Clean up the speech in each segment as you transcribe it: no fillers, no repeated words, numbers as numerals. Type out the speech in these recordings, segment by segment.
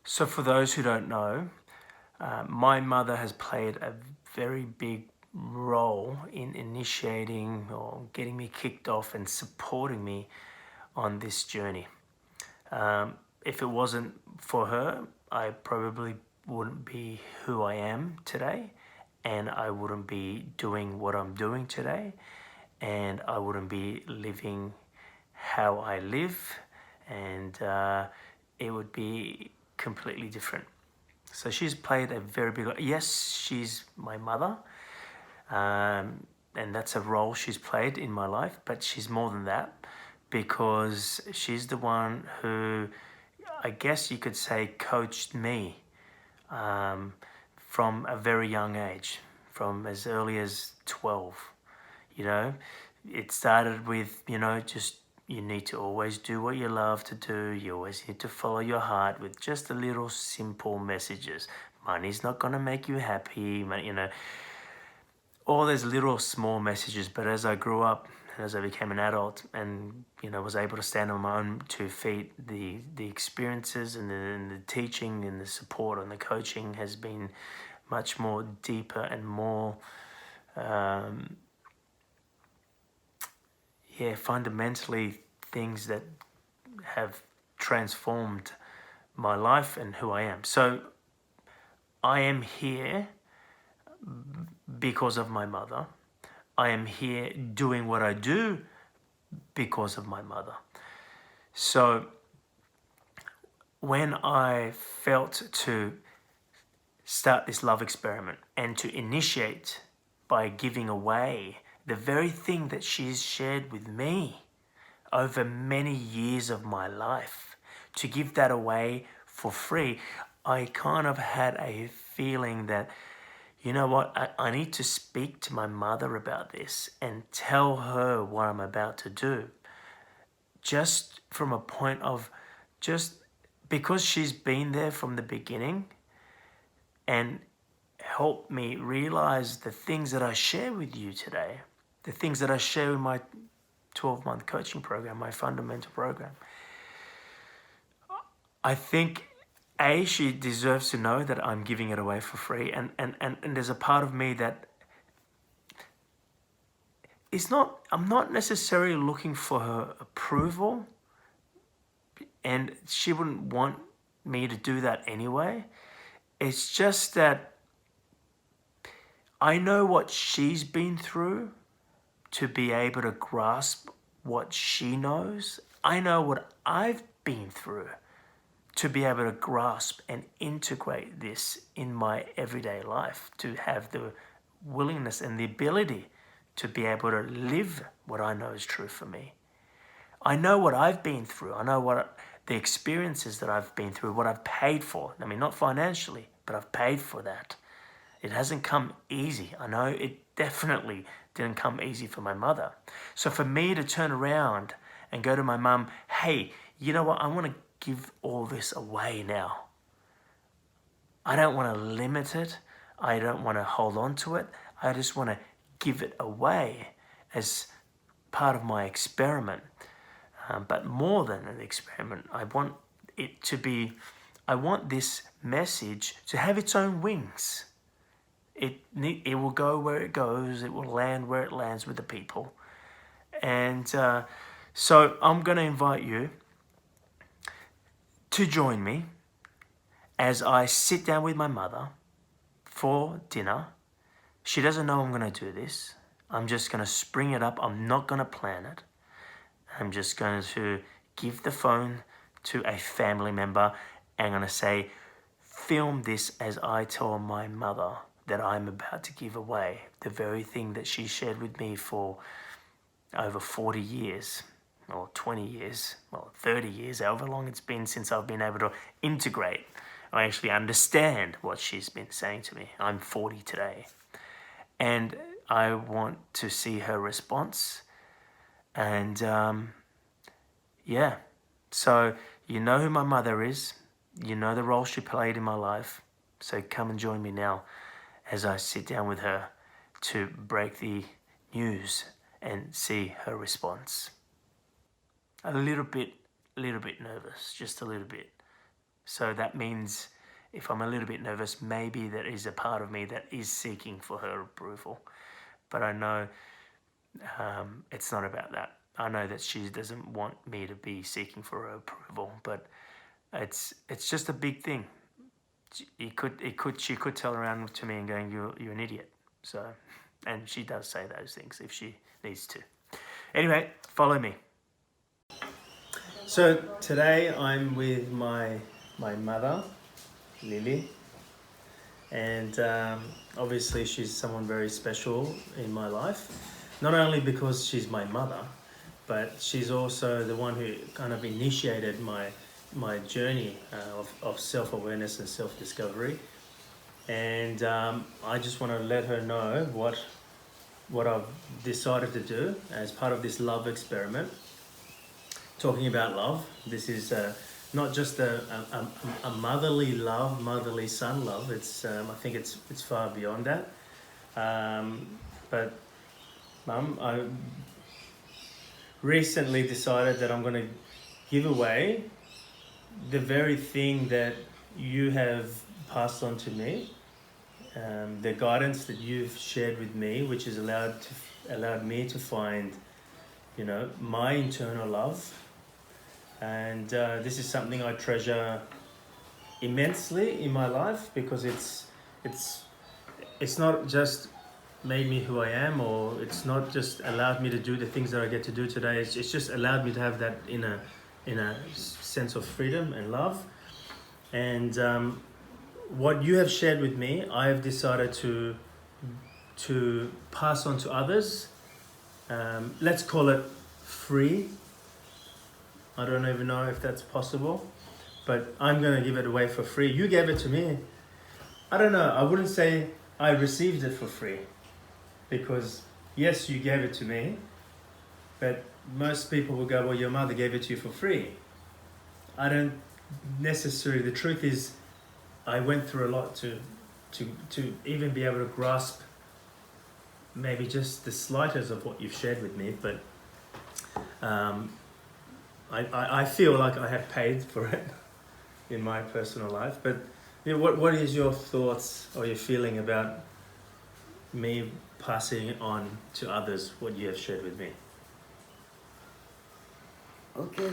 So for those who don't know, my mother has played a very big role in initiating or getting me kicked off and supporting me on this journey. If it wasn't for her, I probably wouldn't be who I am today, and I wouldn't be doing what I'm doing today, and I wouldn't be living how I live, and it would be completely different. So she's played a very big. Yes, she's my mother, and that's a role she's played in my life. But she's more than that, because she's the one who, I guess you could say, coached me from a very young age, from as early as 12. You know, it started with, just you need to always do what you love to do. You always need to follow your heart, with just a little simple messages. Money's not going to make you happy, all those little small messages. But as I grew up, as I became an adult and, was able to stand on my own 2 feet, the experiences and the teaching and the support and the coaching has been much more deeper and more fundamentally things that have transformed my life and who I am. So I am here because of my mother. I am here doing what I do because of my mother. So when I felt to start this love experiment and to initiate by giving away the very thing that she's shared with me over many years of my life, to give that away for free, I kind of had a feeling that, you know what, I need to speak to my mother about this and tell her what I'm about to do. Just from a point of, just because she's been there from the beginning and helped me realize the things that I share with you today, the things that I share in my 12-month coaching program, my fundamental program. I think, she deserves to know that I'm giving it away for free. And there's a part of me that I'm not necessarily looking for her approval, and she wouldn't want me to do that anyway. It's just that I know what she's been through to be able to grasp what she knows. I know what I've been through to be able to grasp and integrate this in my everyday life, to have the willingness and the ability to be able to live what I know is true for me. I know what I've been through. I know what the experiences that I've been through, what I've paid for. I mean, not financially, but I've paid for that. It hasn't come easy. I know it definitely didn't come easy for my mother. So for me to turn around and go to my mum, hey, you know what? I want to give all this away now. I don't want to limit it. I don't want to hold on to it. I just want to give it away as part of my experiment. But more than an experiment, I want this message to have its own wings. It will go where it goes. It will land where it lands with the people. And so I'm going to invite you to join me as I sit down with my mother for dinner. She doesn't know I'm going to do this. I'm just going to spring it up. I'm not going to plan it. I'm just going to give the phone to a family member and I'm going to say, film this as I tell my mother that I'm about to give away the very thing that she shared with me for over 40 years, or 20 years, or 30 years, however long it's been since I've been able to integrate. I actually understand what she's been saying to me. I'm 40 today. And I want to see her response. And so you know who my mother is. You know the role she played in my life. So come and join me now as I sit down with her to break the news and see her response. A little bit nervous, just a little bit. So that means if I'm a little bit nervous, maybe there is a part of me that is seeking for her approval. But I know it's not about that. I know that she doesn't want me to be seeking for her approval, but it's just a big thing. She could tell around to me and going, you're an idiot. So, and she does say those things if she needs to. Anyway, follow me. So today I'm with my mother, Lily, and obviously she's someone very special in my life. Not only because she's my mother, but she's also the one who kind of initiated my journey of self-awareness and self-discovery. And I just want to let her know what I've decided to do as part of this love experiment. Talking about love, this is not just a motherly love, motherly son love. It's I think it's far beyond that. But Mum, I recently decided that I'm going to give away the very thing that you have passed on to me, the guidance that you've shared with me, which has allowed me to find, my internal love. And this is something I treasure immensely in my life, because it's not just made me who I am, or it's not just allowed me to do the things that I get to do today. It's just allowed me to have that inner sense of freedom and love. And what you have shared with me, I have decided to pass on to others. Let's call it free. I don't even know if that's possible, but I'm going to give it away for free. You gave it to me. I don't know. I wouldn't say I received it for free, because yes, you gave it to me, but most people will go, well, your mother gave it to you for free. I don't necessarily. The truth is, I went through a lot to even be able to grasp maybe just the slightest of what you've shared with me, but I feel like I have paid for it in my personal life. But what is your thoughts or your feeling about me passing on to others what you have shared with me? Okay.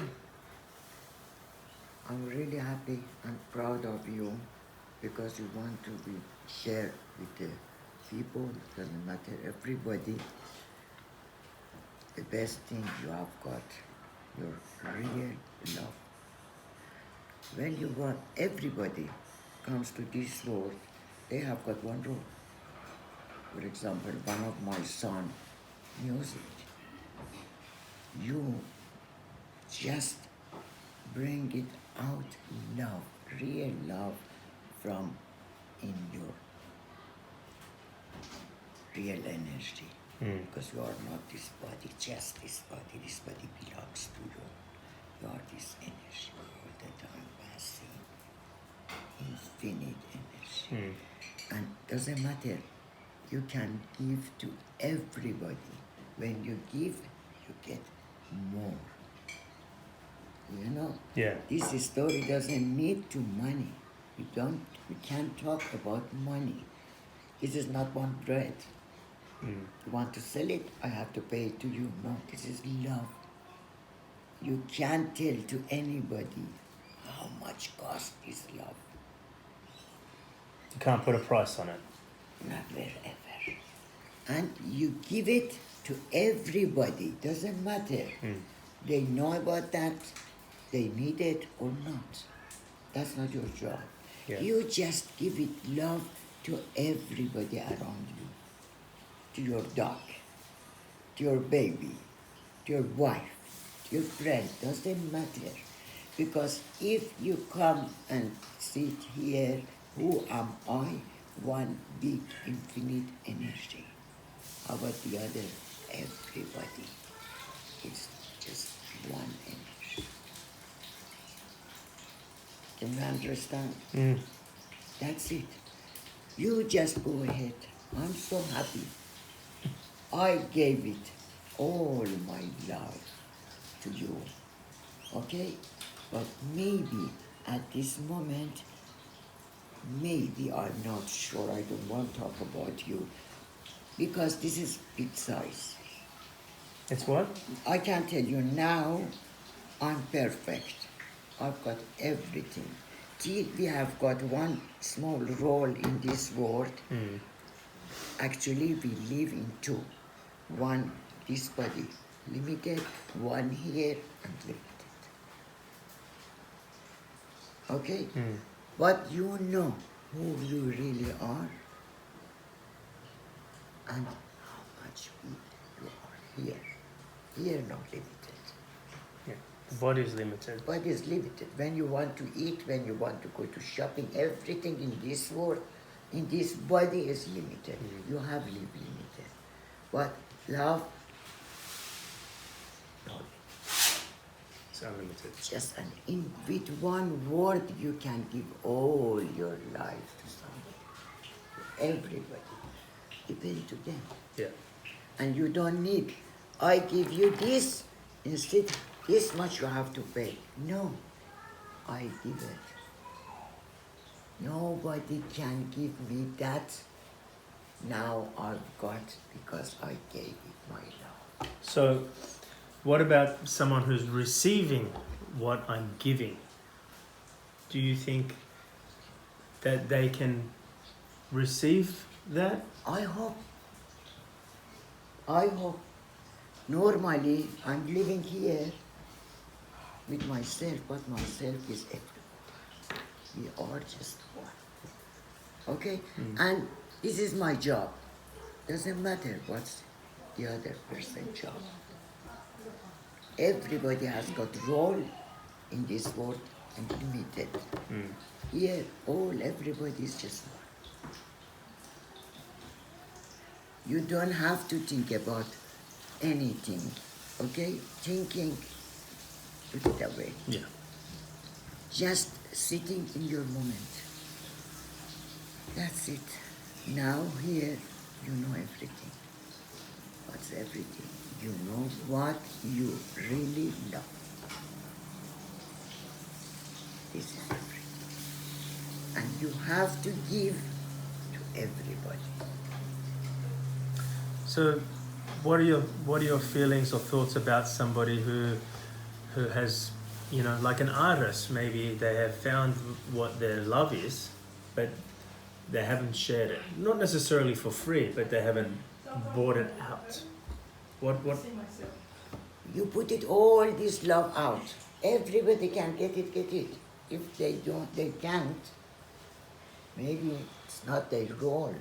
I'm really happy and proud of you, because you want to be shared with the people. It doesn't matter, everybody. The best thing you have got, your real love. When you want everybody comes to this world, they have got one role. For example, one of my son, music. You just bring it out, love, real love from in your real energy. Because you are not this body, just this body. This body belongs to you. You are this energy all the time passing, infinite energy. And doesn't matter, you can give to everybody. When you give, you get more. Yeah. This story doesn't need to money. We can't talk about money. This is not one bread. You want to sell it, I have to pay it to you. No, this is love. You can't tell to anybody how much cost is love. You can't put a price on it. Never ever. And you give it to everybody. Doesn't matter. They know about that. They need it or not. That's not your job. Yeah. You just give it love to everybody around you. To your dog, to your baby, to your wife, to your friend. Doesn't matter. Because if you come and sit here, who am I? One big infinite energy. How about the other? Everybody is just one energy. Can you understand? That's it. You just go ahead. I'm so happy. I gave it all my life to you. Okay? But maybe At this moment, maybe I'm not sure, I don't want to talk about you, because this is big size. It's what? I can tell you now, I'm perfect. I've got everything. Till we have got one small role in this world. Actually, we live in two. One, this body, limited, one here, unlimited. Okay? But you know who you really are and how much you are here. Here, not limited. Yeah. The body is limited. Body is limited. When you want to eat, when you want to go to shopping, everything in this world, in this body is limited. You have lived limited. But love, no, It's unlimited. just with one word you can give all your life to somebody, to everybody. Depend to them. Yeah. And you don't need, I give you this, instead this much you have to pay. No, I give it. Nobody can give me that. Now I've got, because I gave it my love. So, what about someone who's receiving what I'm giving? Do you think that they can receive that? I hope. Normally, I'm living here with myself, but myself is everybody. We are just one. Okay? And this is my job. Doesn't matter what's the other person's job. Everybody has got role in this world and limited. Here, everybody is just one. You don't have to think about anything, okay? Thinking, put it away. Yeah. Just sitting in your moment. That's it. Now here, you know everything. What's everything? You know what you really love. This is everything. And you have to give to everybody. So, what are your feelings or thoughts about somebody who has, like an artist? Maybe they have found what their love is, but they haven't shared it. Not necessarily for free, but they haven't bought it out. What? You put it all this love out. Everybody can get it, get it. If they don't, they can't. Maybe it's not their role.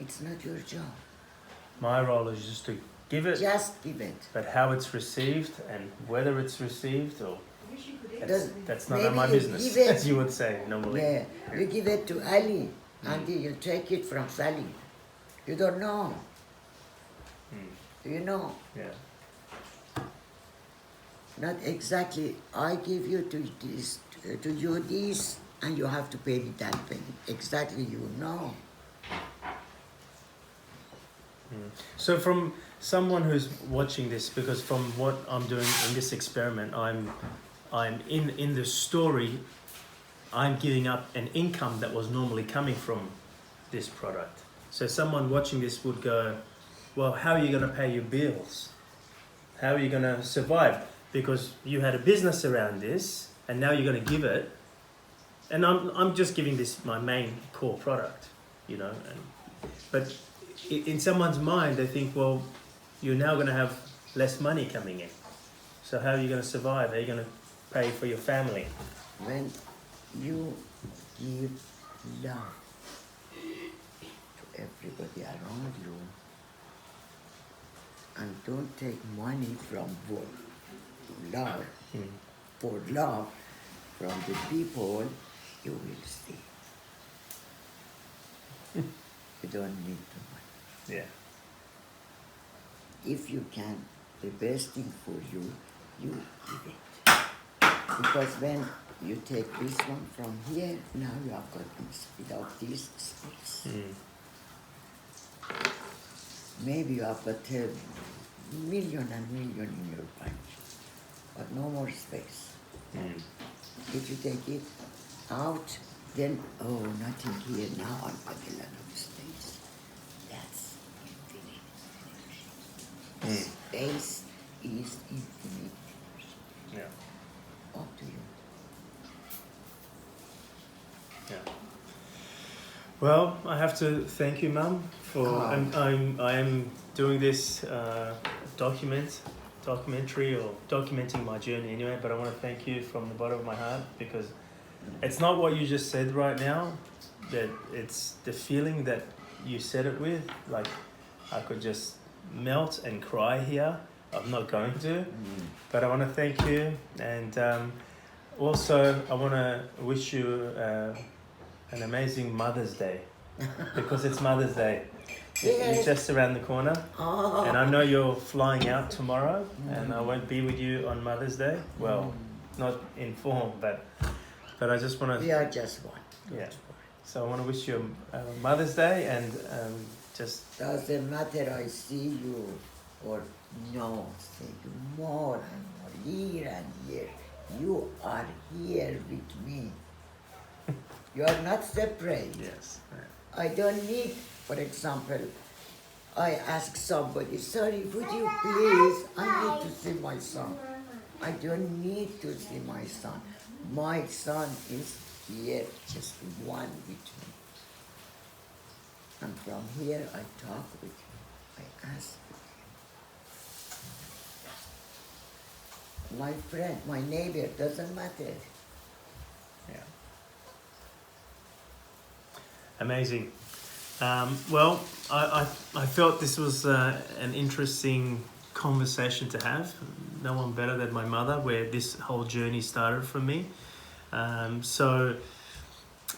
It's not your job. My role is just to give it. Just give it. But how it's received and whether it's received, or that's not Maybe my you business, give it- as you would say normally. Yeah, you give it to Ali, and you take it from Sally. You don't know. Do you know? Yeah. Not exactly. I give you to you this, and you have to pay me that penny. Exactly, you know. So from someone who's watching this, because from what I'm doing in this experiment, I'm in the story, I'm giving up an income that was normally coming from this product. So someone watching this would go, well, how are you going to pay your bills? How are you going to survive? Because you had a business around this, and now you're going to give it. And I'm just giving this my main core product, but in someone's mind, they think, well, you're now going to have less money coming in. So how are you going to survive? How are you going to pay for your family? When you give love to everybody around you, and don't take money from love, for love from the people, you will see. You don't need the money. Yeah. If you can, the best thing for you, you give it. Because when you take this one from here, now you have got this, without this space. Maybe you have got million and million in your bank, but no more space. If you take it out, then, oh, nothing here now, I've got a lot of space. That's infinite energy. Space is infinite. Yeah. Up to you. Yeah. Well, I have to thank you, Mum, for I am doing this documentary or documenting my journey anyway. But I want to thank you from the bottom of my heart, because it's not what you just said right now. That it's the feeling that you said it with. Like I could just melt and cry here. I'm not going to, but I want to thank you, and also I want to wish you an amazing Mother's Day, because it's Mother's Day. It's just around the corner, and I know you're flying out tomorrow, and I won't be with you on Mother's Day. Well, not in form, but I just want to. We are just one. Yeah. So I want to wish you a Mother's Day, and just. Doesn't matter I see you or no, see you more and more, year and year. You are here with me. You are not separate. Yes. I don't need, for example, I ask somebody, sorry, would you please, I need to see my son. I don't need to see my son. My son is here, just one with me. And from here I talk with him, I ask with him. My friend, my neighbor, doesn't matter. Yeah. Amazing. Well, I felt this was an interesting conversation to have. No one better than my mother, where this whole journey started from me. So,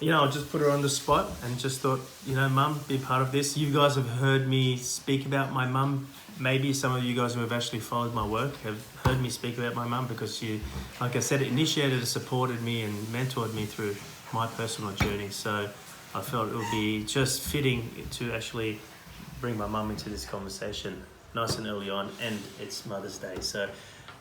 I just put her on the spot and just thought, Mum, be part of this. You guys have heard me speak about my mum. Maybe some of you guys who have actually followed my work have heard me speak about my mum, because she, like I said, initiated and supported me and mentored me through my personal journey. So I felt it would be just fitting to actually bring my mum into this conversation nice and early on, and it's Mother's Day. So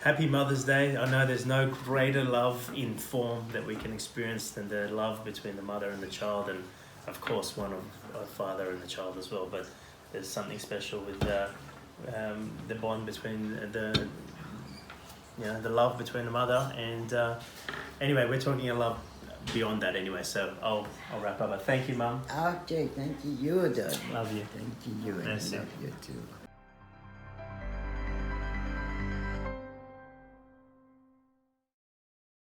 happy Mother's Day. I know there's no greater love in form that we can experience than the love between the mother and the child, and of course one of a father and the child as well. But there's something special with the bond between the love between the mother and anyway, we're talking a love beyond that anyway. So I'll wrap up. Thank you, Mum. Okay, thank you, darling. Love you. Thank you, and I love you too.